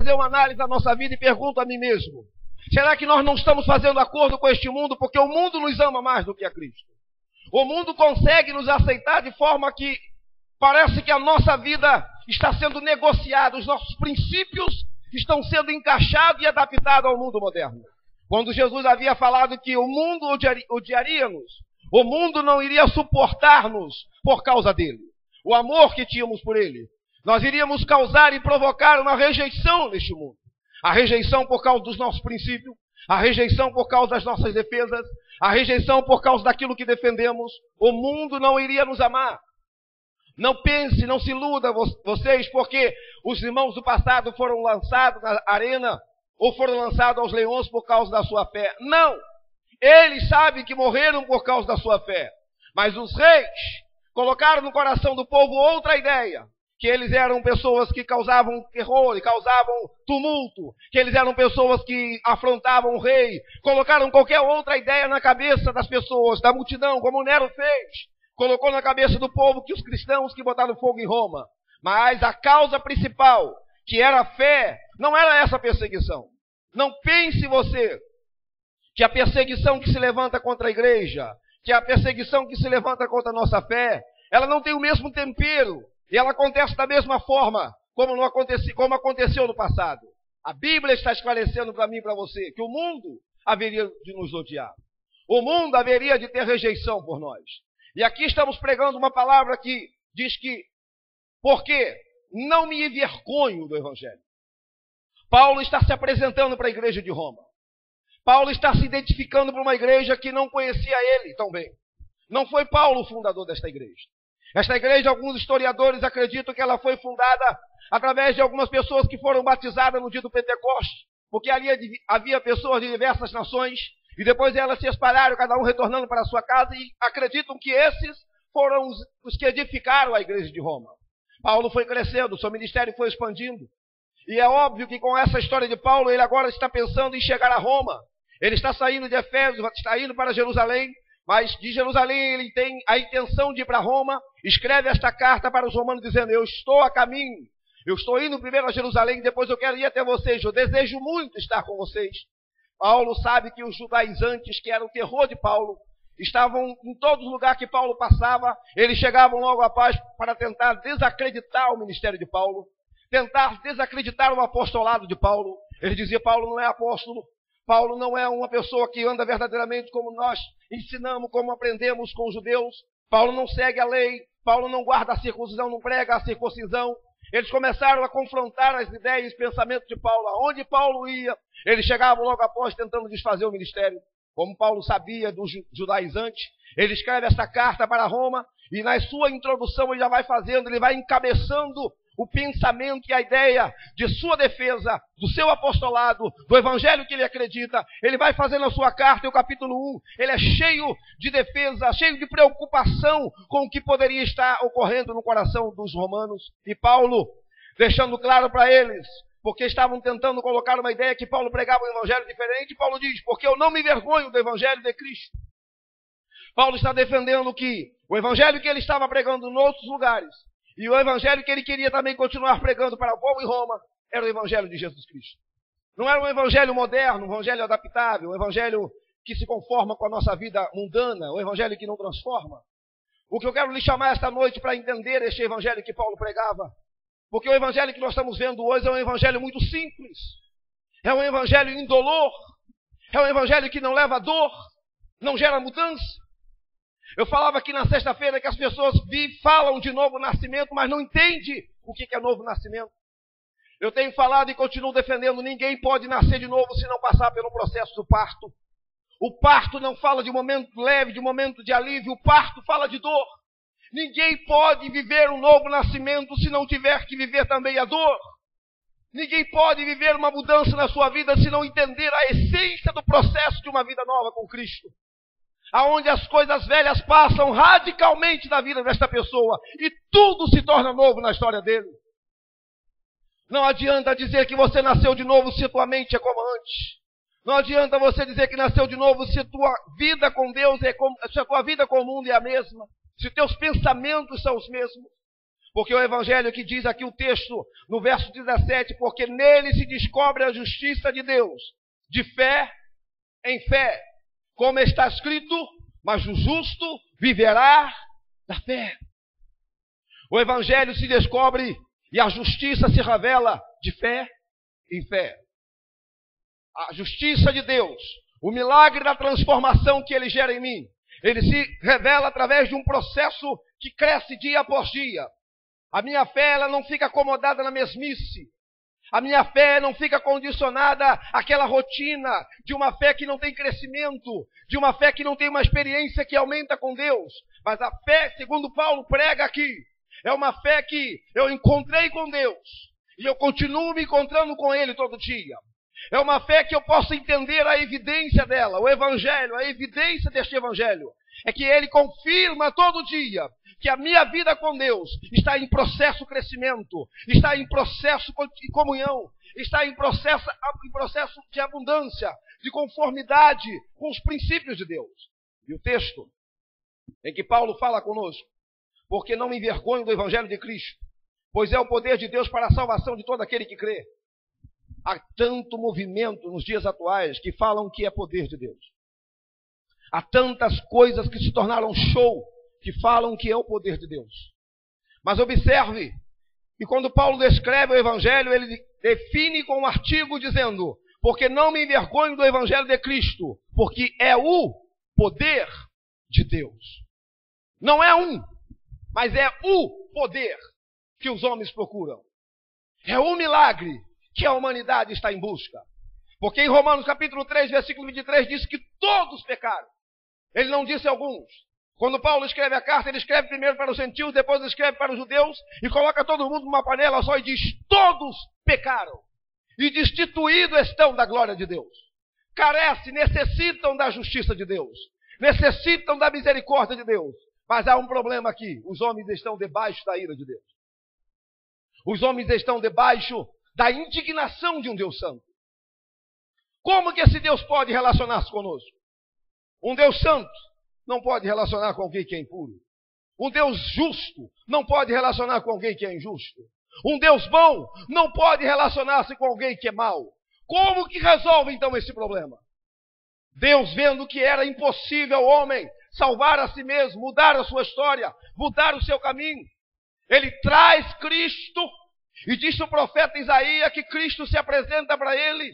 fazer uma análise da nossa vida e pergunto a mim mesmo: será que nós não estamos fazendo acordo com este mundo porque o mundo nos ama mais do que a Cristo? O mundo consegue nos aceitar de forma que parece que a nossa vida está sendo negociada, os nossos princípios estão sendo encaixados e adaptados ao mundo moderno. Quando Jesus havia falado que o mundo odiaria-nos, o mundo não iria suportar-nos por causa dele, o amor que tínhamos por ele, nós iríamos causar e provocar uma rejeição neste mundo. A rejeição por causa dos nossos princípios, a rejeição por causa das nossas defesas, a rejeição por causa daquilo que defendemos. O mundo não iria nos amar. Não pense, não se iluda vocês, porque os irmãos do passado foram lançados na arena ou foram lançados aos leões por causa da sua fé. Não! Eles sabem que morreram por causa da sua fé. Mas os reis colocaram no coração do povo outra ideia, que eles eram pessoas que causavam terror e causavam tumulto, que eles eram pessoas que afrontavam o rei, colocaram qualquer outra ideia na cabeça das pessoas, da multidão, como Nero fez. Colocou na cabeça do povo que os cristãos que botaram fogo em Roma. Mas a causa principal, que era a fé, não era essa perseguição. Não pense você que a perseguição que se levanta contra a igreja, que a perseguição que se levanta contra a nossa fé, ela não tem o mesmo tempero. E ela acontece da mesma forma como aconteceu no passado. A Bíblia está esclarecendo para mim e para você que o mundo haveria de nos odiar. O mundo haveria de ter rejeição por nós. E aqui estamos pregando uma palavra que diz que, porque não me envergonho do Evangelho. Paulo está se apresentando para a igreja de Roma. Paulo está se identificando para uma igreja que não conhecia ele tão bem. Não foi Paulo o fundador desta igreja. Esta igreja, alguns historiadores acreditam que ela foi fundada através de algumas pessoas que foram batizadas no dia do Pentecostes, porque ali havia pessoas de diversas nações, e depois elas se espalharam, cada um retornando para a sua casa, e acreditam que esses foram os que edificaram a igreja de Roma. Paulo foi crescendo, seu ministério foi expandindo, e é óbvio que com essa história de Paulo, ele agora está pensando em chegar a Roma. Ele está saindo de Efésios, está indo para Jerusalém, mas de Jerusalém ele tem a intenção de ir para Roma, escreve esta carta para os romanos dizendo: eu estou a caminho, eu estou indo primeiro a Jerusalém, depois eu quero ir até vocês, eu desejo muito estar com vocês. Paulo sabe que os judaizantes, que eram o terror de Paulo, estavam em todo lugar que Paulo passava, eles chegavam logo à paz para tentar desacreditar o ministério de Paulo, tentar desacreditar o apostolado de Paulo. Ele dizia: Paulo não é apóstolo, Paulo não é uma pessoa que anda verdadeiramente como nós ensinamos, como aprendemos com os judeus. Paulo não segue a lei, Paulo não guarda a circuncisão, não prega a circuncisão. Eles começaram a confrontar as ideias e pensamentos de Paulo. Aonde Paulo ia, eles chegavam logo após tentando desfazer o ministério. Como Paulo sabia dos judaizantes, ele escreve esta carta para Roma e na sua introdução ele já vai fazendo, ele vai encabeçando o pensamento e a ideia de sua defesa, do seu apostolado, do evangelho que ele acredita. Ele vai fazendo a sua carta, e o capítulo 1, ele é cheio de defesa, cheio de preocupação com o que poderia estar ocorrendo no coração dos romanos. E Paulo, deixando claro para eles, porque estavam tentando colocar uma ideia que Paulo pregava um evangelho diferente, Paulo diz: porque eu não me envergonho do evangelho de Cristo. Paulo está defendendo que o evangelho que ele estava pregando em outros lugares, e o evangelho que ele queria também continuar pregando para o povo em Roma, era o evangelho de Jesus Cristo. Não era um evangelho moderno, um evangelho adaptável, um evangelho que se conforma com a nossa vida mundana, um evangelho que não transforma. O que eu quero lhe chamar esta noite para entender este evangelho que Paulo pregava, porque o evangelho que nós estamos vendo hoje é um evangelho muito simples, é um evangelho indolor, é um evangelho que não leva dor, não gera mudança. Eu falava aqui na sexta-feira que as pessoas falam de novo nascimento, mas não entendem o que é novo nascimento. Eu tenho falado e continuo defendendo: ninguém pode nascer de novo se não passar pelo processo do parto. O parto não fala de um momento leve, de um momento de alívio, o parto fala de dor. Ninguém pode viver um novo nascimento se não tiver que viver também a dor. Ninguém pode viver uma mudança na sua vida se não entender a essência do processo de uma vida nova com Cristo, aonde as coisas velhas passam radicalmente da vida desta pessoa e tudo se torna novo na história dele. Não adianta dizer que você nasceu de novo se tua mente é como antes. Não adianta você dizer que nasceu de novo se tua vida com Deus se a tua vida com o mundo é a mesma, se teus pensamentos são os mesmos. Porque o evangelho que diz aqui o texto, no verso 17, porque nele se descobre a justiça de Deus, de fé em fé, como está escrito, mas o justo viverá da fé. O evangelho se descobre e a justiça se revela de fé em fé. A justiça de Deus, o milagre da transformação que ele gera em mim, ele se revela através de um processo que cresce dia após dia. A minha fé, ela não fica acomodada na mesmice. A minha fé não fica condicionada àquela rotina de uma fé que não tem crescimento, de uma fé que não tem uma experiência que aumenta com Deus. Mas a fé, segundo Paulo prega aqui, é uma fé que eu encontrei com Deus e eu continuo me encontrando com Ele todo dia. É uma fé que eu posso entender a evidência dela, o Evangelho, a evidência deste Evangelho. É que ele confirma todo dia que a minha vida com Deus está em processo de crescimento, está em processo de comunhão, está em processo de abundância, de conformidade com os princípios de Deus. E o texto em que Paulo fala conosco, porque não me envergonho do Evangelho de Cristo, pois é o poder de Deus para a salvação de todo aquele que crê. Há tanto movimento nos dias atuais que falam que é poder de Deus. Há tantas coisas que se tornaram show, que falam que é o poder de Deus. Mas observe, que quando Paulo descreve o Evangelho, ele define com um artigo dizendo, porque não me envergonho do Evangelho de Cristo, porque é o poder de Deus. Não é um, mas é o poder que os homens procuram. É o milagre que a humanidade está em busca. Porque em Romanos capítulo 3, versículo 23, diz que todos pecaram. Ele não disse alguns. Quando Paulo escreve a carta, ele escreve primeiro para os gentios, depois escreve para os judeus, e coloca todo mundo numa panela só e diz, todos pecaram. E destituídos estão da glória de Deus. Carecem, necessitam da justiça de Deus. Necessitam da misericórdia de Deus. Mas há um problema aqui. Os homens estão debaixo da ira de Deus. Os homens estão debaixo da indignação de um Deus santo. Como que esse Deus pode relacionar-se conosco? Um Deus santo não pode relacionar com alguém que é impuro. Um Deus justo não pode relacionar com alguém que é injusto. Um Deus bom não pode relacionar-se com alguém que é mau. Como que resolve então esse problema? Deus, vendo que era impossível ao homem salvar a si mesmo, mudar a sua história, mudar o seu caminho, ele traz Cristo, e diz o profeta Isaías que Cristo se apresenta para ele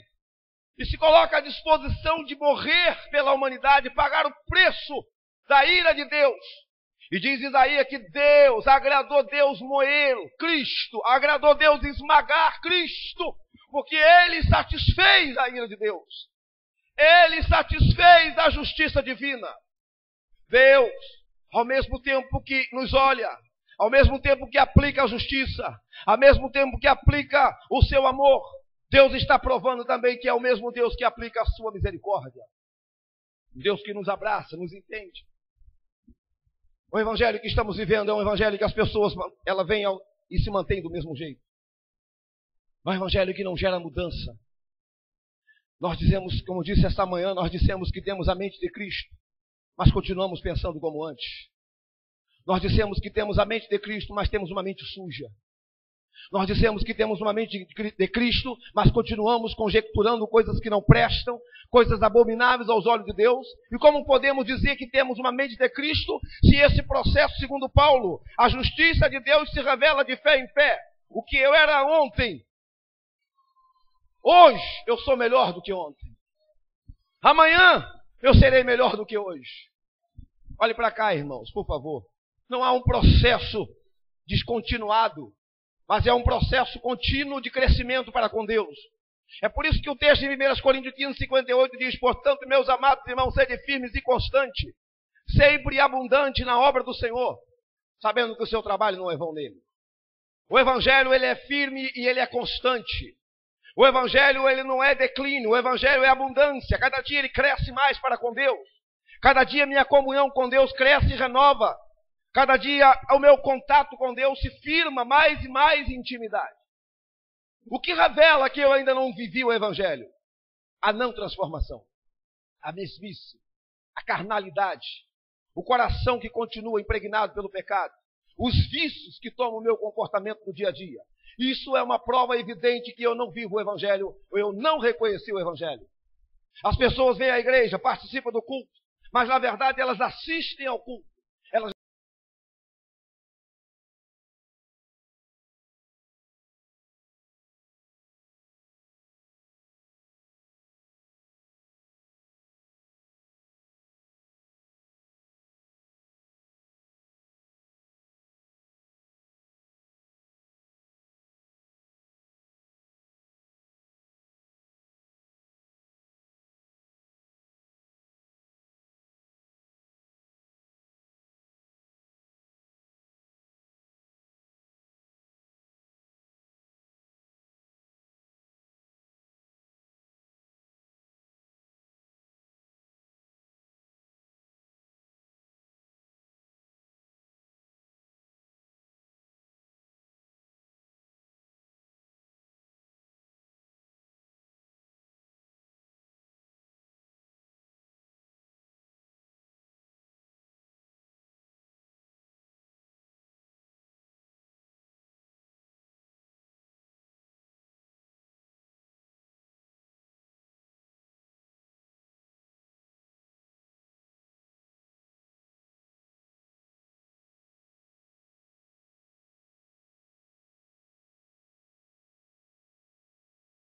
e se coloca à disposição de morrer pela humanidade, pagar o preço da ira de Deus. E diz Isaías que Deus, agradou Deus moer Cristo, agradou Deus esmagar Cristo, porque ele satisfez a ira de Deus. Ele satisfez a justiça divina. Deus, ao mesmo tempo que nos olha, ao mesmo tempo que aplica a justiça, ao mesmo tempo que aplica o seu amor, Deus está provando também que é o mesmo Deus que aplica a sua misericórdia. Deus que nos abraça, nos entende. O evangelho que estamos vivendo é um evangelho que as pessoas ela vêm e se mantêm do mesmo jeito. É um evangelho que não gera mudança. Nós dizemos, como disse esta manhã, nós dissemos que temos a mente de Cristo, mas continuamos pensando como antes. Nós dissemos que temos a mente de Cristo, mas temos uma mente suja. Nós dissemos que temos uma mente de Cristo, mas continuamos conjecturando coisas que não prestam, coisas abomináveis aos olhos de Deus. E como podemos dizer que temos uma mente de Cristo, se esse processo, segundo Paulo, a justiça de Deus se revela de fé em fé? O que eu era ontem, hoje eu sou melhor do que ontem. Amanhã eu serei melhor do que hoje. Olhe para cá, irmãos, por favor. Não há um processo descontinuado, mas é um processo contínuo de crescimento para com Deus. É por isso que o texto em 1 Coríntios 15:58 diz, portanto, meus amados irmãos, sede firmes e constantes, sempre abundante na obra do Senhor, sabendo que o seu trabalho não é vão nele. O evangelho, ele é firme e ele é constante. O evangelho, ele não é declínio, o evangelho é abundância. Cada dia ele cresce mais para com Deus. Cada dia minha comunhão com Deus cresce e renova. Cada dia o meu contato com Deus se firma mais e mais em intimidade. O que revela que eu ainda não vivi o evangelho? A não transformação, a mesmice, a carnalidade, o coração que continua impregnado pelo pecado, os vícios que tomam o meu comportamento no dia a dia. Isso é uma prova evidente que eu não vivo o Evangelho, ou eu não reconheci o Evangelho. As pessoas vêm à igreja, participam do culto, mas na verdade elas assistem ao culto.